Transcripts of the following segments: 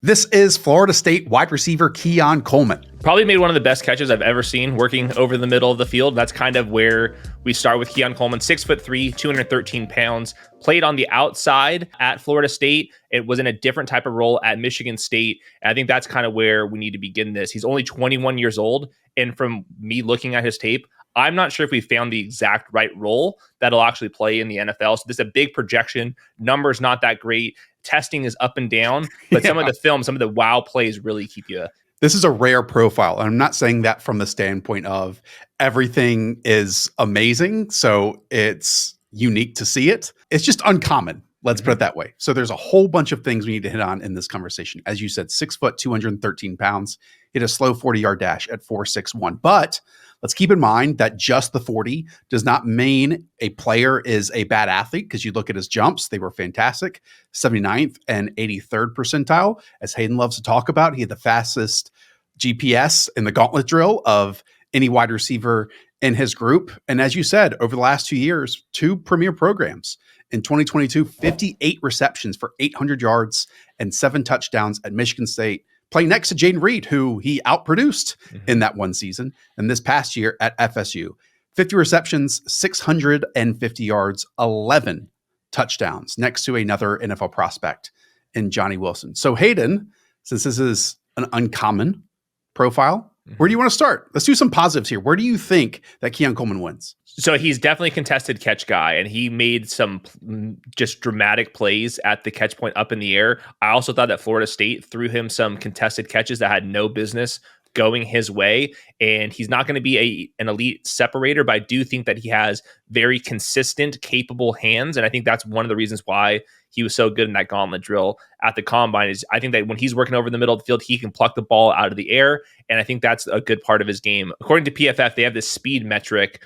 This is Florida State wide receiver Keon Coleman. Probably made one of the best catches I've ever seen working over the middle of the field. That's kind of where we start with Keon Coleman, 6'3", 213 pounds, played on the outside at Florida State. It was in a different type of role at Michigan State. And I think that's kind of where we need to begin this. He's only 21 years old. And from me looking at his tape, I'm not sure if we found the exact right role that'll actually play in the NFL. So this is a big projection. Numbers not that great. Testing is up and down, but some of the film, some of the wow plays really keep you. This is a rare profile. And I'm not saying that from the standpoint of everything is amazing, so it's unique to see it. It's just uncommon. Let's put it that way. So there's a whole bunch of things we need to hit on in this conversation. As you said, 6 foot, 213 pounds, hit a slow 40-yard dash at 4.61. But let's keep in mind that just the 40 does not mean a player is a bad athlete, because you look at his jumps, they were fantastic. 79th and 83rd percentile. As Hayden loves to talk about, he had the fastest GPS in the gauntlet drill of any wide receiver in his group. And as you said, over the last 2 years, 2 premier programs. In 2022, 58 receptions for 800 yards and 7 touchdowns at Michigan State, playing next to Jaden Reed, who he outproduced in that one season. And this past year at FSU, 50 receptions, 650 yards, 11 touchdowns, next to another NFL prospect in Johnny Wilson. So Hayden, since this is an uncommon profile, where do you want to start? Let's do some positives here. Where do you think that Keon Coleman wins? So he's definitely a contested catch guy, and he made some just dramatic plays at the catch point up in the air. I also thought that Florida State threw him some contested catches that had no business going his way, and he's not going to be an elite separator, but I do think that he has very consistent, capable hands, and I think that's one of the reasons why he was so good in that gauntlet drill at the combine. Is I think that when he's working over the middle of the field, he can pluck the ball out of the air, and I think that's a good part of his game. According to PFF, they have this speed metric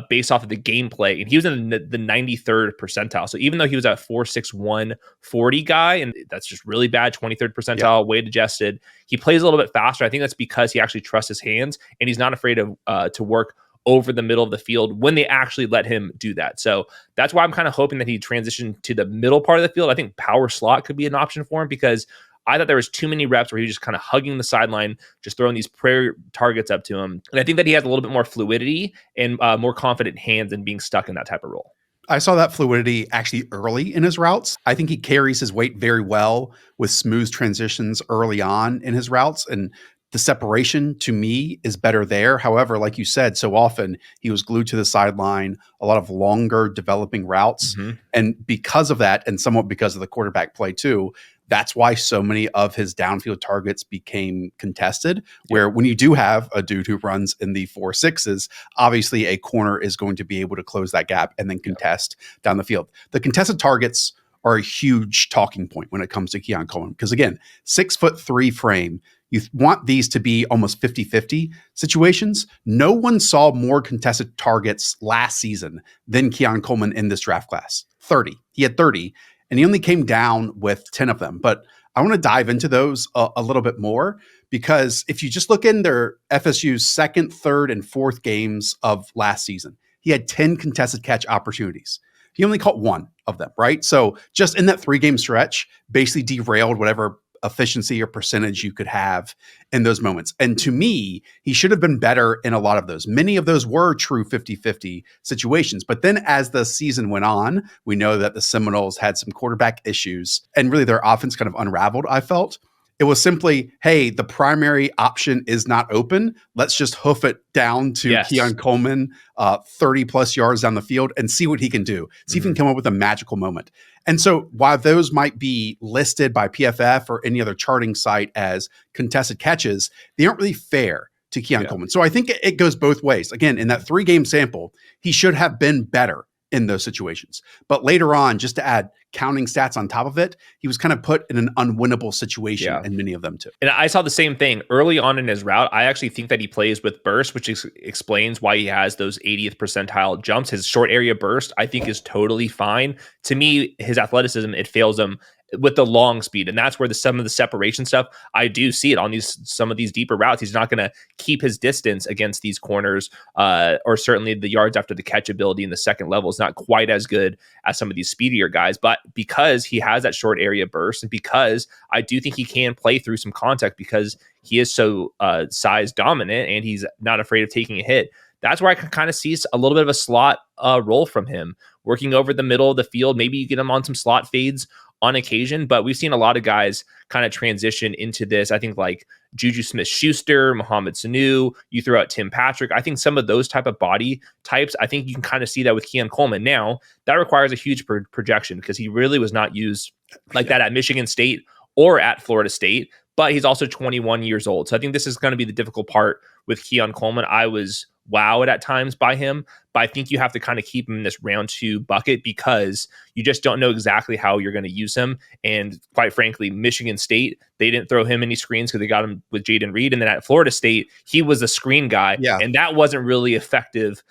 based off of the gameplay, and he was in the 93rd percentile. So even though he was a 4.61 40 guy, and that's just really bad, 23rd percentile, weight adjusted, he plays a little bit faster. I think that's because he actually trusts his hands, and he's not afraid of to work over the middle of the field when they actually let him do that. So that's why I'm kind of hoping that he transitioned to the middle part of the field. I think power slot could be an option for him, because I thought there was too many reps where he was just kind of hugging the sideline, just throwing these prayer targets up to him. And I think that he has a little bit more fluidity and more confident hands in being stuck in that type of role. I saw that fluidity actually early in his routes. I think he carries his weight very well with smooth transitions early on in his routes, and the separation to me is better there. However, like you said, so often he was glued to the sideline, a lot of longer developing routes. And because of that, and somewhat because of the quarterback play too, that's why so many of his downfield targets became contested, where when you do have a dude who runs in the 4.6s, obviously a corner is going to be able to close that gap and then contest down the field. The contested targets are a huge talking point when it comes to Keon Coleman, because again, 6'3" frame, you want these to be almost 50-50 situations. No one saw more contested targets last season than Keon Coleman in this draft class. 30. He had 30, and he only came down with 10 of them. But I want to dive into those a little bit more, because if you just look in their FSU's second, third, and fourth games of last season, he had 10 contested catch opportunities. He only caught 1 of them, right? So just in that 3-game stretch, basically derailed whatever efficiency or percentage you could have in those moments. And to me, he should have been better in a lot of those. Many of those were true 50-50 situations. But then as the season went on, we know that the Seminoles had some quarterback issues, and really their offense kind of unraveled, I felt. It was simply, hey, the primary option is not open. Let's just hoof it down to Keon Coleman, 30 plus yards down the field, and see what he can do. See if he can come up with a magical moment. And so while those might be listed by PFF or any other charting site as contested catches, they aren't really fair to Keon Coleman. So I think it goes both ways. Again, in that 3-game sample, he should have been better in those situations. But later on, just to add counting stats on top of it, he was kind of put in an unwinnable situation in many of them too. And I saw the same thing early on in his route. I actually think that he plays with burst, which explains why he has those 80th percentile jumps. His short area burst, I think, is totally fine. To me, his athleticism, it fails him with the long speed. And that's where some of the separation stuff, I do see it on some of these deeper routes. He's not going to keep his distance against these corners, or certainly the yards after the catch ability in the second level is not quite as good as some of these speedier guys. But because he has that short area burst, and because I do think he can play through some contact because he is so size dominant and he's not afraid of taking a hit, that's where I can kind of see a little bit of a slot role from him, working over the middle of the field. Maybe you get him on some slot fades on occasion, but we've seen a lot of guys kind of transition into this. I think like Juju Smith-Schuster, Mohamed Sanu, you throw out Tim Patrick. I think some of those type of body types, I think you can kind of see that with Keon Coleman. Now, that requires a huge projection because he really was not used like that at Michigan State or at Florida State, but he's also 21 years old. So I think this is going to be the difficult part with Keon Coleman. I was wowed at times by him, but I think you have to kind of keep him in this round 2 bucket because you just don't know exactly how you're going to use him. And quite frankly, Michigan State, they didn't throw him any screens because they got him with Jaden Reed. And then at Florida State, he was a screen guy, and that wasn't really effective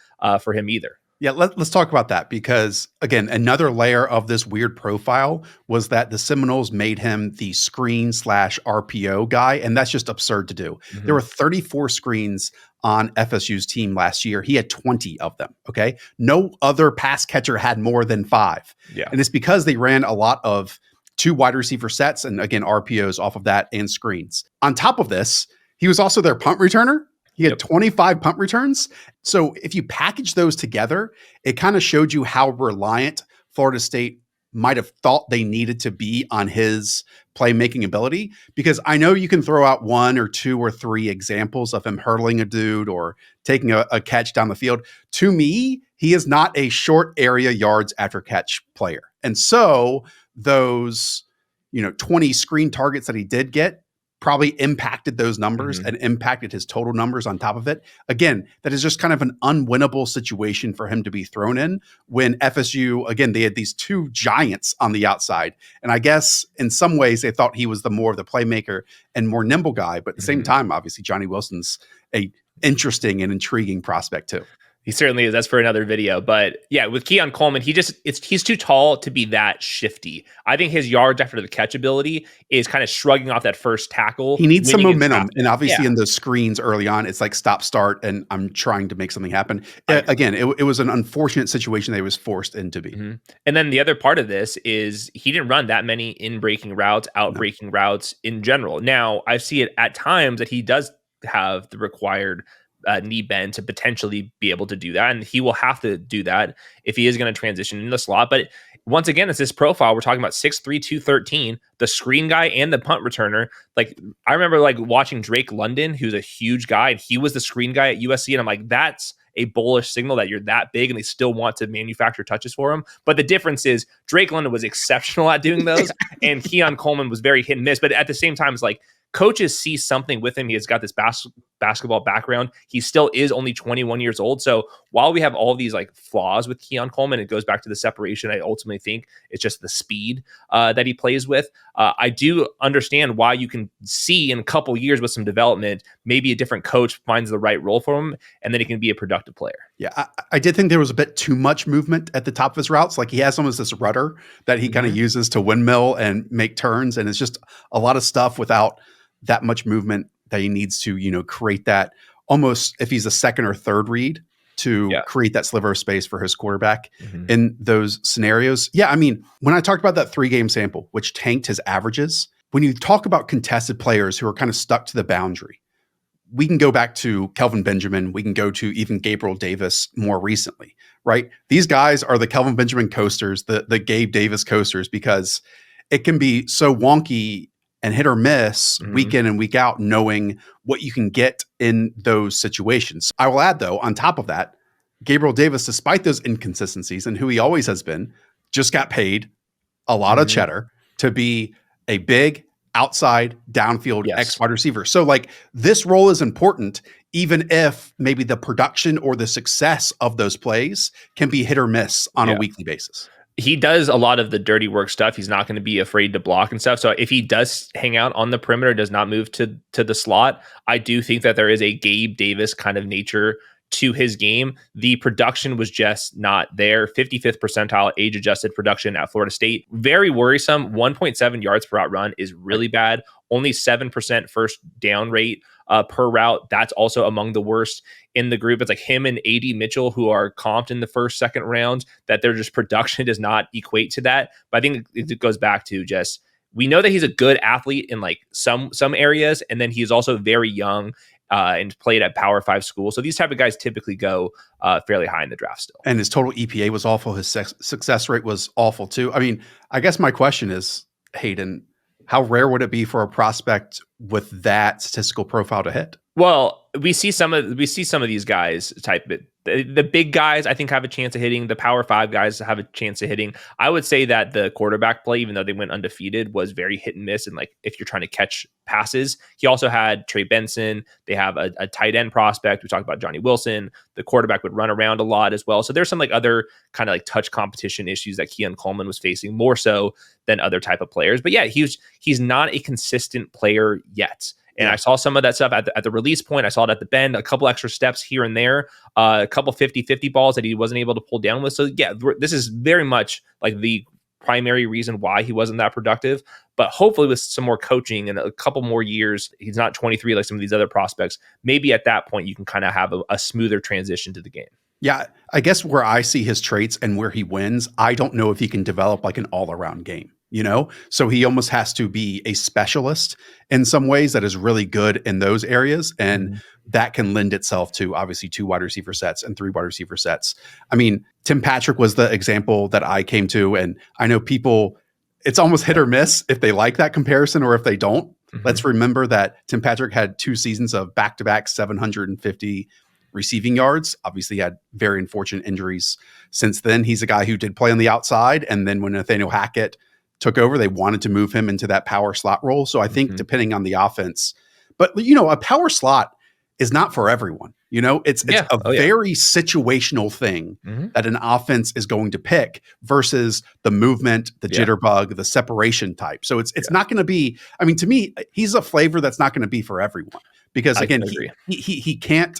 for him either. Yeah, let's talk about that because, again, another layer of this weird profile was that the Seminoles made him the screen/RPO guy, and that's just absurd to do. Mm-hmm. There were 34 screens on FSU's team last year. He had 20 of them, okay? No other pass catcher had more than 5. Yeah. And it's because they ran a lot of 2 wide receiver sets and, again, RPOs off of that and screens. On top of this, he was also their punt returner. He had 25 punt returns. So if you package those together, it kind of showed you how reliant Florida State might have thought they needed to be on his playmaking ability. Because I know you can throw out 1 or 2 or 3 examples of him hurdling a dude or taking a catch down the field. To me, he is not a short area yards after catch player. And so those, 20 screen targets that he did get probably impacted those numbers and impacted his total numbers on top of it. Again, that is just kind of an unwinnable situation for him to be thrown in when FSU, again, they had these 2 giants on the outside. And I guess in some ways they thought he was the more of the playmaker and more nimble guy. But at the same time, obviously, Johnny Wilson's a interesting and intriguing prospect too. He certainly is. That's for another video. But yeah, with Keon Coleman, he's too tall to be that shifty. I think his yards after the catch ability is kind of shrugging off that first tackle. He needs some momentum. And obviously in those screens early on, it's like stop, start, and I'm trying to make something happen. Again, it was an unfortunate situation that he was forced into be. Mm-hmm. And then the other part of this is he didn't run that many in-breaking routes, out-breaking routes in general. Now, I see it at times that he does have the required knee bend to potentially be able to do that. And he will have to do that if he is going to transition in the slot. But once again, it's this profile. We're talking about 6'3", 213, the screen guy and the punt returner. Like, I remember like watching Drake London, who's a huge guy, and he was the screen guy at USC. And I'm like, that's a bullish signal that you're that big and they still want to manufacture touches for him. But the difference is Drake London was exceptional at doing those and Keon Coleman was very hit and miss. But at the same time, it's like, coaches see something with him. He has got this basketball background. He still is only 21 years old. So while we have all these like flaws with Keon Coleman, it goes back to the separation. I ultimately think it's just the speed that he plays with. I do understand why you can see in a couple years with some development, maybe a different coach finds the right role for him and then he can be a productive player. Yeah, I did think there was a bit too much movement at the top of his routes. Like he has almost this rudder that he kind of uses to windmill and make turns. And it's just a lot of stuff without that much movement that he needs to, create that almost if he's a second or third read to create that sliver of space for his quarterback in those scenarios. Yeah. I mean, when I talked about that 3-game sample, which tanked his averages, when you talk about contested players who are kind of stuck to the boundary, we can go back to Kelvin Benjamin. We can go to even Gabriel Davis more recently, right? These guys are the Kelvin Benjamin coasters, the Gabe Davis coasters, because it can be so wonky and hit or miss week in and week out, knowing what you can get in those situations. I will add, though, on top of that, Gabriel Davis, despite those inconsistencies and who he always has been, just got paid a lot of cheddar to be a big outside downfield X wide receiver. So like this role is important, even if maybe the production or the success of those plays can be hit or miss on a weekly basis. He does a lot of the dirty work stuff. He's not going to be afraid to block and stuff. So if he does hang out on the perimeter, does not move to the slot, I do think that there is a Gabe Davis kind of nature to his game. The production was just not there. 55th percentile age adjusted production at Florida State. Very worrisome. 1.7 yards per route run is really bad. Only 7% first down rate per route. That's also among the worst in the group. It's like him and AD Mitchell, who are comped in the first, second rounds, that their just production does not equate to that. But I think it goes back to just, we know that he's a good athlete in like some areas, and then he's also very young and played at Power 5 school. So these type of guys typically go fairly high in the draft still. And his total EPA was awful. His success rate was awful too. I mean, I guess my question is, Hayden, how rare would it be for a prospect with that statistical profile to hit? Well, we see some of these guys type it. The big guys, I think, have a chance of hitting. The Power 5 guys have a chance of hitting. I would say that the quarterback play, even though they went undefeated, was very hit and miss. And like, if you're trying to catch passes, he also had Trey Benson. They have a tight end prospect. We talked about Johnny Wilson. The quarterback would run around a lot as well. So there's some like other kind of like touch competition issues that Keon Coleman was facing more so than other type of players. But yeah, he's not a consistent player yet. And I saw some of that stuff at the release point. I saw it at the bend, a couple extra steps here and there, a couple 50-50 balls that he wasn't able to pull down with. So yeah, this is very much like the primary reason why he wasn't that productive. But hopefully with some more coaching and a couple more years, he's not 23 like some of these other prospects. Maybe at that point you can kind of have a smoother transition to the game. Yeah, I guess where I see his traits and where he wins, I don't know if he can develop like an all-around game, you know? So he almost has to be a specialist in some ways that is really good in those areas. And that can lend itself to obviously 2 wide receiver sets and 3 wide receiver sets. I mean, Tim Patrick was the example that I came to. And I know people, it's almost hit or miss if they like that comparison or if they don't. Let's remember that Tim Patrick had 2 seasons of back-to-back 750 receiving yards. Obviously had very unfortunate injuries since then. He's a guy who did play on the outside. And then when Nathaniel Hackett took over, they wanted to move him into that power slot role. So I think depending on the offense, but you know, a power slot is not for everyone. You know, it's very situational thing that an offense is going to pick versus the movement, the jitterbug, the separation type. So it's not going to be, I mean, to me, he's a flavor that's not going to be for everyone because again, he can't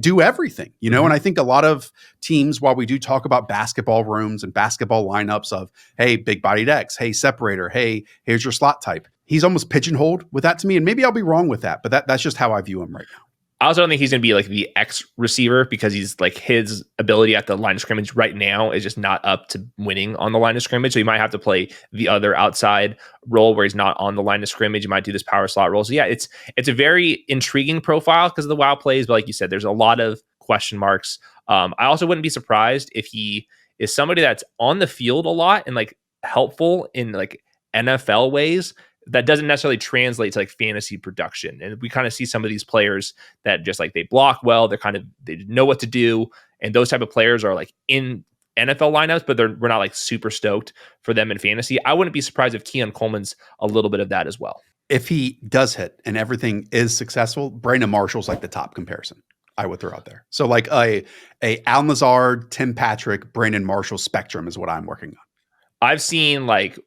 do everything, you know? And I think a lot of teams, while we do talk about basketball rooms and basketball lineups of, hey, big bodied X, hey, separator, hey, here's your slot type. He's almost pigeonholed with that to me. And maybe I'll be wrong with that, but that's just how I view him right now. I also don't think he's going to be like the X receiver because he's like his ability at the line of scrimmage right now is just not up to winning on the line of scrimmage. So he might have to play the other outside role where he's not on the line of scrimmage. He might do this power slot role. So yeah, it's a very intriguing profile because of the wild plays. But like you said, there's a lot of question marks. I also wouldn't be surprised if he is somebody that's on the field a lot and like helpful in like NFL ways. That doesn't necessarily translate to like fantasy production. And we kind of see some of these players that just like they block well, they know what to do. And those type of players are like in NFL lineups, but we're not like super stoked for them in fantasy. I wouldn't be surprised if Keon Coleman's a little bit of that as well. If he does hit and everything is successful, Brandon Marshall's like the top comparison I would throw out there. So like a Al Nazard, Tim Patrick, Brandon Marshall spectrum is what I'm working on. I've seen like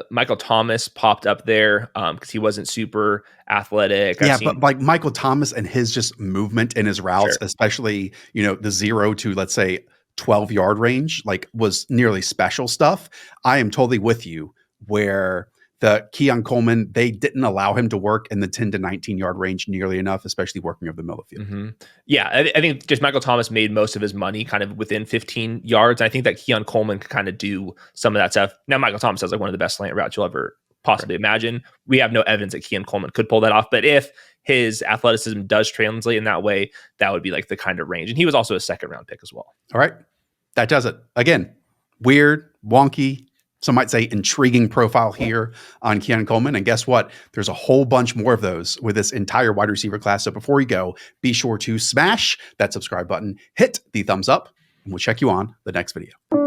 Michael Thomas popped up there because he wasn't super athletic. But like Michael Thomas and his just movement in his routes, especially, you know, the 0 to let's say 12-yard range, like was nearly special stuff. I am totally with you where the Keon Coleman, they didn't allow him to work in the 10 to 19-yard range nearly enough, especially working over the middle of the field. Yeah, I think just Michael Thomas made most of his money kind of within 15 yards. I think that Keon Coleman could kind of do some of that stuff. Now, Michael Thomas has like one of the best slant routes you'll ever possibly imagine. We have no evidence that Keon Coleman could pull that off. But if his athleticism does translate in that way, that would be like the kind of range. And he was also a second-round pick as well. All right. That does it. Again, weird, wonky, some might say intriguing profile here on Keon Coleman. And guess what? There's a whole bunch more of those with this entire wide receiver class. So before you go, be sure to smash that subscribe button, hit the thumbs up, and we'll check you on the next video.